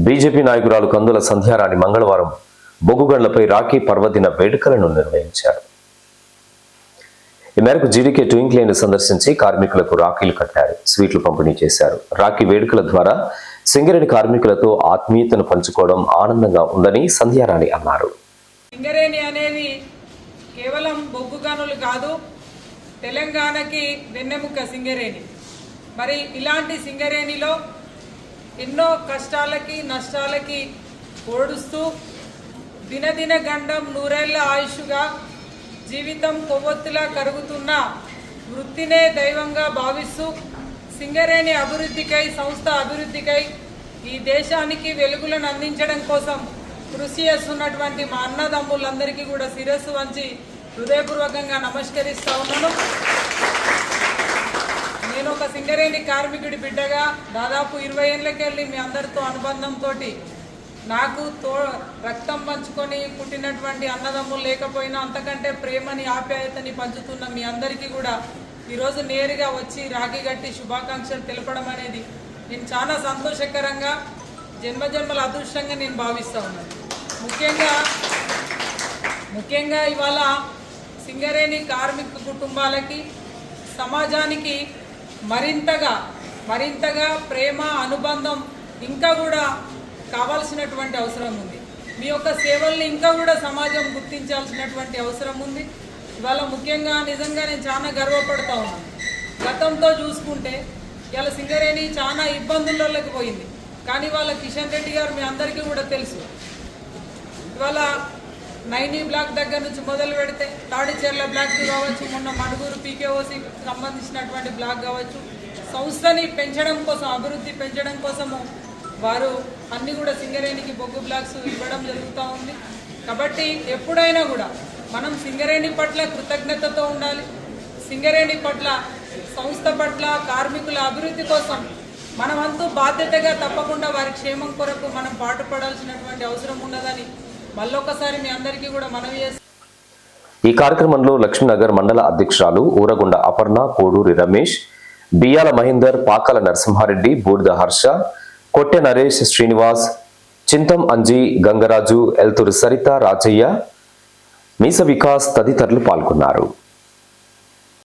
BJP నాయకురాలు కందుల సంధ్యారాణి మంగళవారం బొగ్గుగండ్లపై రాఖీ పర్వదిన వేడుకలను నిర్వహించారు. ఈ మేరకు జీడీకే ట్వింక్ లేన్ సందర్శించి కార్మికులకు రాఖీలు కట్టారు, స్వీట్లు పంపిణీ చేశారు. రాఖీ వేడుకల ద్వారా సింగరేణి కార్మికులతో ఆత్మీయతను పంచుకోవడం ఆనందంగా ఉందని సంధ్యారాణి అన్నారు. సింగరేణి అనేది కేవలం బొగ్గు గనులు కాదు, తెలంగాణకి వెన్నెముక సింగరేణి. మరి ఇలాంటి సింగరేణిలో ఎన్నో కష్టాలకి నష్టాలకి ఓడుస్తూ దినదిన గండం నూరేళ్ల ఆయుష్గా జీవితం కొవ్వొత్తులా కరుగుతున్న వృత్తినే దైవంగా భావిస్తూ సింగరేణి అభివృద్ధికై, సంస్థ అభివృద్ధికై, ఈ దేశానికి వెలుగులను అందించడం కోసం కృషి చేస్తున్నటువంటి మా అన్నదమ్ములందరికీ కూడా శిరస్సు వంచి హృదయపూర్వకంగా నమస్కరిస్తూ ఉన్నాను. నేను ఒక సింగరేణి కార్మికుడి బిడ్డగా దాదాపు 20 ఏళ్ళకెళ్ళి మీ అందరితో అనుబంధంతో నాకు రక్తం పంచుకొని పుట్టినటువంటి అన్నదమ్ములు లేకపోయినా అంతకంటే ప్రేమని ఆప్యాయతని పంచుతున్న మీ అందరికీ కూడా ఈరోజు నేరుగా వచ్చి రాఖీ కట్టి శుభాకాంక్షలు తెలపడం అనేది నేను చాలా సంతోషకరంగా, జన్మజన్మల అదృష్టంగా నేను భావిస్తూ ఉన్నాను. ముఖ్యంగా ఇవాళ సింగరేణి కార్మిక కుటుంబాలకి, సమాజానికి మరింతగా ప్రేమ, అనుబంధం ఇంకా కూడా కావాల్సినటువంటి అవసరం ఉంది. మీ యొక్క సేవల్ని ఇంకా కూడా సమాజం గుర్తించాల్సినటువంటి అవసరం ఉంది. ఇవాళ ముఖ్యంగా నిజంగా నేను చాలా గర్వపడుతూ ఉన్నాను. గతంతో చూసుకుంటే ఇవాళ సింగరేణి చాలా ఇబ్బందుల్లోకి పోయింది. కానీ వాళ్ళ కిషన్ రెడ్డి గారు మీ అందరికీ కూడా తెలుసు, ఇవాళ 90 బ్లాక్ దగ్గర నుంచి మొదలు పెడితే తాడిచెర్ల బ్లాక్ కావచ్చు, మొన్న మణుగూరు పీకేఓసికి సంబంధించినటువంటి బ్లాక్ కావచ్చు, సంస్థని పెంచడం కోసం, అభివృద్ధి పెంచడం కోసము వారు అన్నీ కూడా సింగరేణికి బొగ్గు బ్లాక్స్ ఇవ్వడం జరుగుతూ ఉంది. కాబట్టి ఎప్పుడైనా కూడా మనం సింగరేణి పట్ల కృతజ్ఞతతో ఉండాలి. సింగరేణి పట్ల, సంస్థ పట్ల, కార్మికుల అభివృద్ధి కోసం మనమంతూ బాధ్యతగా తప్పకుండా వారి క్షేమం కొరకు మనం పాటుపడాల్సినటువంటి అవసరం ఉన్నదని మళ్ళొకసారి మీ అందరికీ కూడా మనవి చేస్తాం. ఈ కార్యక్రమంలో లక్ష్మీనగర్ మండల అధ్యక్షురాలు ఊరగుండ అపర్ణ, కోడూరి రమేష్, బియ్యాల మహేందర్, పాకాల నరసింహారెడ్డి, బూడిద హర్ష, కొట్టె నరేష్, శ్రీనివాస్, చింతం అంజీ, గంగరాజు, ఎల్తూరు సరిత, రాజయ్య, మీస వికాస్ తదితరులు పాల్గొన్నారు.